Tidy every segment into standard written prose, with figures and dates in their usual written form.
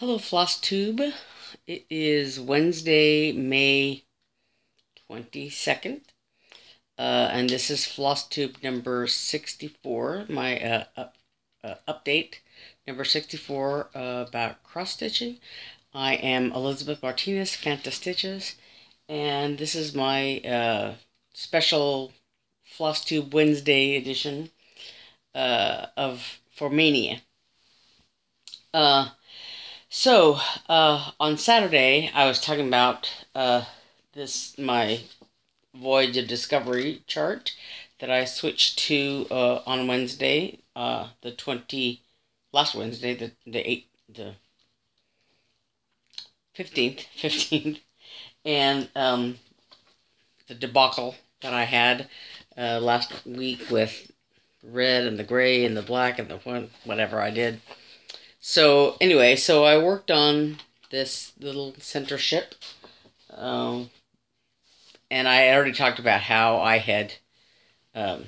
Hello, Flosstube. It is Wednesday, May 22nd, and this is Flosstube number 64, my update number 64 about cross-stitching. I am Elizabeth Martinez, phantastitches, and this is my special Flosstube Wednesday edition for Maynia. On Saturday, I was talking about my Voyage of Discovery chart that I switched to on Wednesday, last Wednesday, the 15th, and the debacle that I had last week with red and the gray and the black and the whatever I did. So anyway, so I worked on this little center ship, and I already talked about how I had got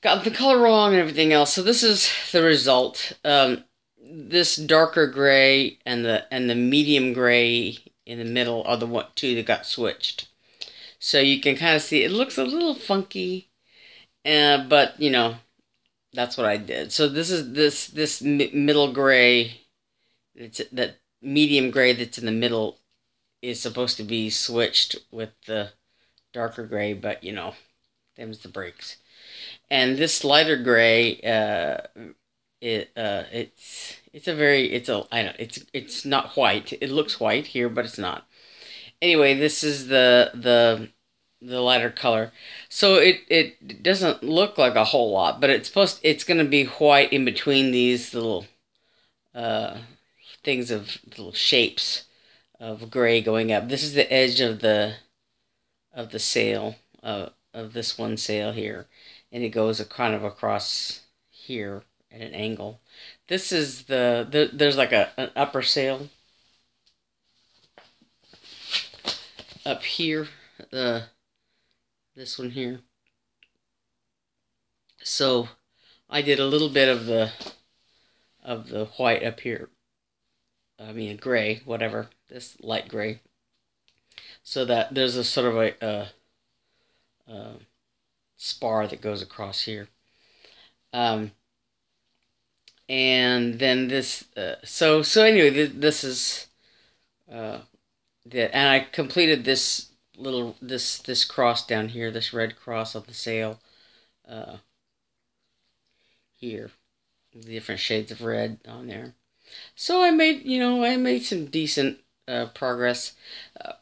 the color wrong and everything else. So this is the result. This darker gray and the medium gray in the middle are the two that got switched. So you can kind of see it looks a little funky, but you know. That's what I did. So this is this middle gray. That medium gray that's in the middle is supposed to be switched with the darker gray, but you know, them's the breaks. And this lighter gray, it's not white. It looks white here, but it's not. Anyway, this is the lighter color. So it doesn't look like a whole lot, but it's going to be white in between these little things of little shapes of gray going up. This is the edge of the sail of this one sail here, and it goes kind of across here at an angle. This is there's like an upper sail up here, this one here. So I did a little bit of the white up here. I mean gray, whatever. This light gray. So that there's a sort of a spar that goes across here. And then this. So anyway, this is and I completed this this cross down here, this red cross on the sail here, the different shades of red on there. So I made some decent progress.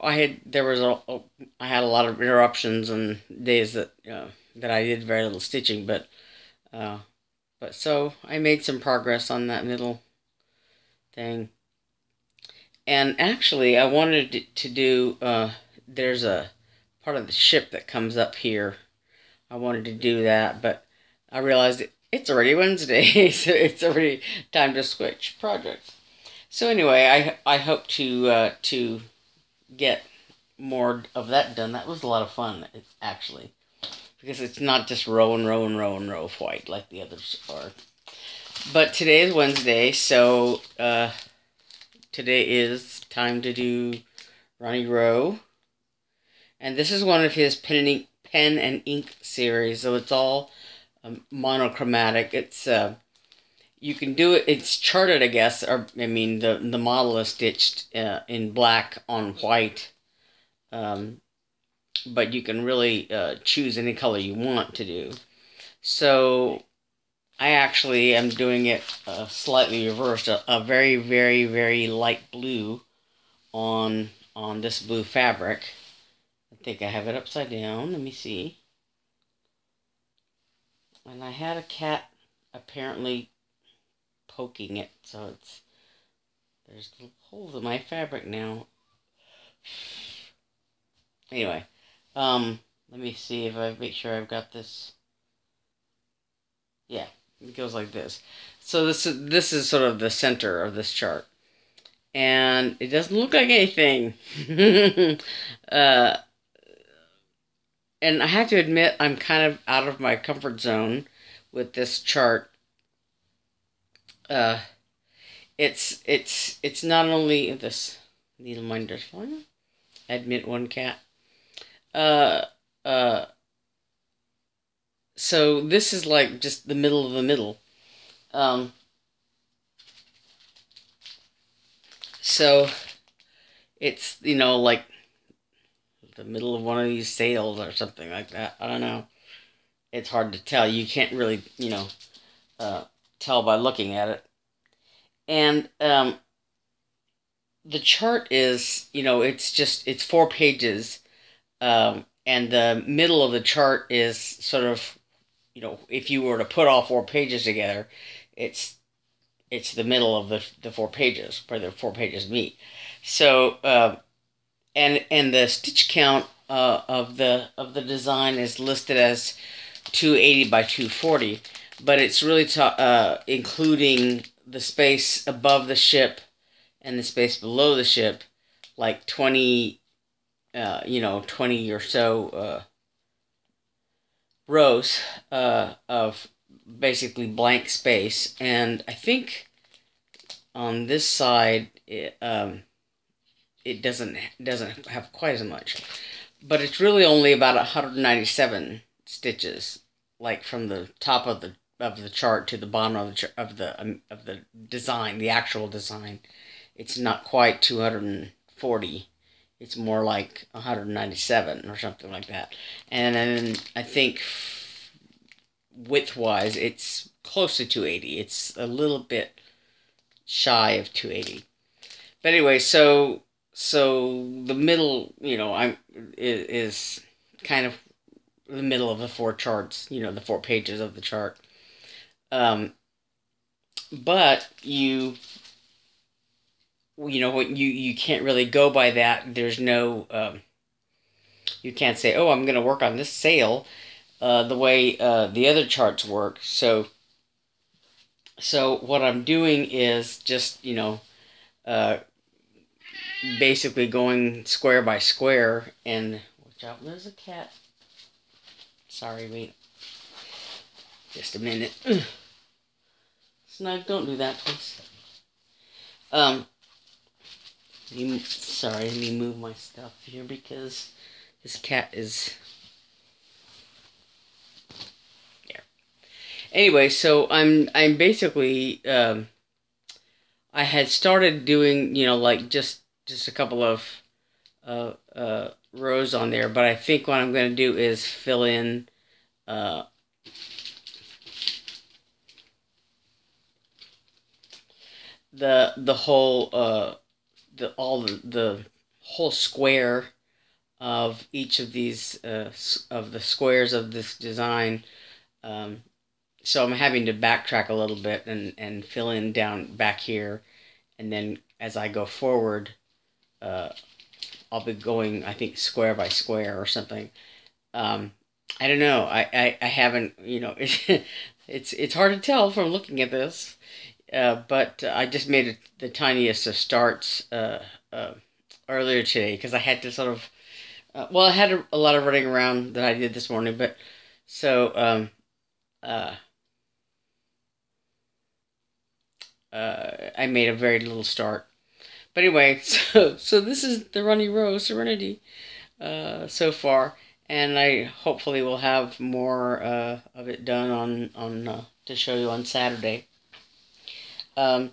I had a lot of interruptions and days that I did very little stitching, but so I made some progress on that middle thing. And actually, I wanted to do there's a part of the ship that comes up here. I wanted to do that, but I realized it's already Wednesday, so it's already time to switch projects. So anyway, I hope to get more of that done. That was a lot of fun, actually, because it's not just row and row and row and row of white like the others are. But today is Wednesday, so today is time to do Ronnie Rowe. And this is one of his pen and ink series, so it's all monochromatic. It's you can do it. It's charted, I guess, or I mean the model is stitched in black on white, but you can really choose any color you want to do. So I actually am doing it slightly reversed, a very very very light blue on this blue fabric. I think I have it upside down. Let me see. And I had a cat apparently poking it, so there's little holes in my fabric now. Anyway, let me see if I make sure I've got this. Yeah, it goes like this. So this is sort of the center of this chart, and it doesn't look like anything. And I have to admit, I'm kind of out of my comfort zone with this chart. it's not only this needle minder's falling. Admit one cat. Uh, uh, so this is like just the middle of the middle. So it's, you know, like the middle of one of these sails or something like that. I don't know. It's hard to tell. You can't really, you know, tell by looking at it. And the chart is, you know, it's 4 pages. And the middle of the chart is sort of, you know, if you were to put all 4 pages together, it's the middle of the 4 pages, where the 4 pages meet. So, and the stitch count of the design is listed as 280 by 240, but it's really including the space above the ship and the space below the ship, like 20, you know, 20 or so rows of basically blank space. And I think on this side it doesn't have quite as much, but it's really only about 197 stitches, like from the top of the chart to the bottom of the design, the actual design. It's not quite 240. It's more like 197 or something like that. And then I think width-wise, it's close to 280. It's a little bit shy of 280. But anyway, so the middle, you know, is kind of the middle of the 4 charts, you know, the 4 pages of the chart. But you know, you can't really go by that. There's no, you can't say, oh, I'm going to work on this sail the way the other charts work. So what I'm doing is just, you know, basically going square by square. And watch out, there's a cat. Sorry, wait just a minute. Snug, don't do that, please. Sorry, let me move my stuff here because this cat is there. Anyway, so I'm basically I had started doing, you know, like just a couple of rows on there, but I think what I'm going to do is fill in the whole the whole square of each of these of the squares of this design. So I'm having to backtrack a little bit and fill in down back here, and then as I go forward, I'll be going, I think, square by square or something. I don't know. I haven't, you know, it's hard to tell from looking at this. But I just made the tiniest of starts earlier today because I had to sort of, well, I had a lot of running around that I did this morning, but so I made a very little start. But anyway, so this is the Ronnie Rowe Serenity so far, and I hopefully will have more of it done on to show you on Saturday. And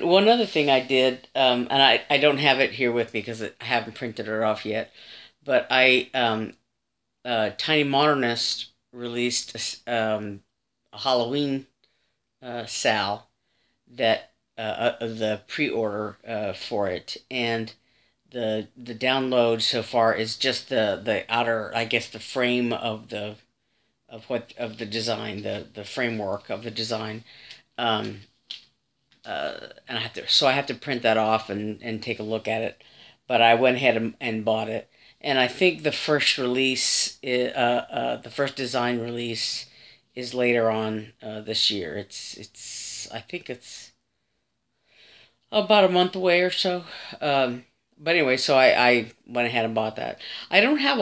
one other thing I did, and I don't have it here with me because I haven't printed it off yet, but Tiny Modernist released a Halloween sal that the pre-order for it, and the download so far is just the outer, I guess, the frame of the design, the framework of the design. And I have to print that off and take a look at it. But I went ahead and bought it, and I think the first release, the first design release, is later on this year. I think it's about a month away or so. But anyway, so I went ahead and bought that. I don't have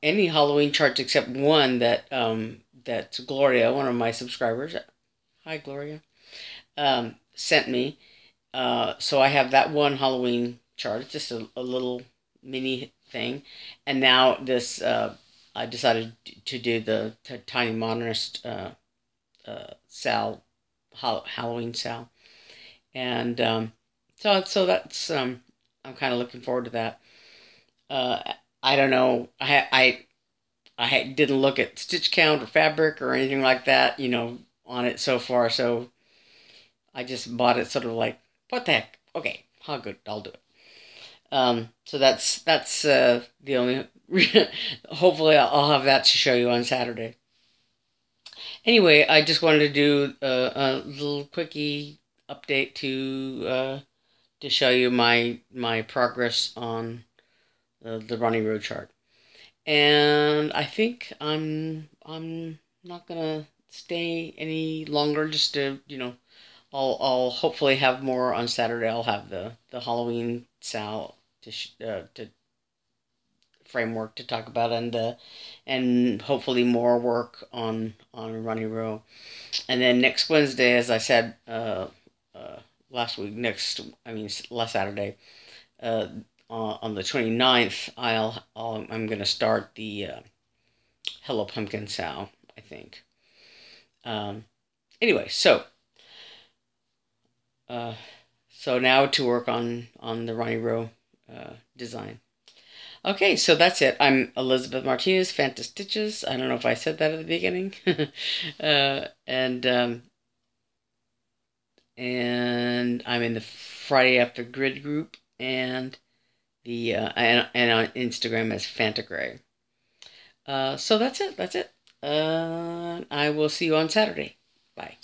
any Halloween charts except one that's Gloria, one of my subscribers. Hi, Gloria. sent me. So I have that one Halloween chart. It's just a little mini thing. And now this, I decided to do the Tiny Modernist Sal, Halloween Sal. And so that's, I'm kind of looking forward to that. Uh, I don't know. I didn't look at stitch count or fabric or anything like that, on it so far. So I just bought it sort of like, what the heck? Okay, how good? I'll do it. So that's the only. Hopefully, I'll have that to show you on Saturday. Anyway, I just wanted to do a little quickie update to show you my progress on the Ronnie Rowe chart. And I think I'm not gonna stay any longer. Just to I'll hopefully have more on Saturday. I'll have the Halloween Sal to framework to talk about, and hopefully more work on Ronnie Rowe. And then next Wednesday, as I said last week, last Saturday, uh, on the 29th, I'm gonna start the Hello Pumpkin Sal, I think. Anyway, uh, so now to work on the Ronnie Rowe design. Okay, so that's it. I'm Elizabeth Martinez, phantastitches. I don't know if I said that at the beginning. And I'm in the Friday After Grid group, and the and on Instagram as Fantagray. So that's it. That's it. I will see you on Saturday. Bye.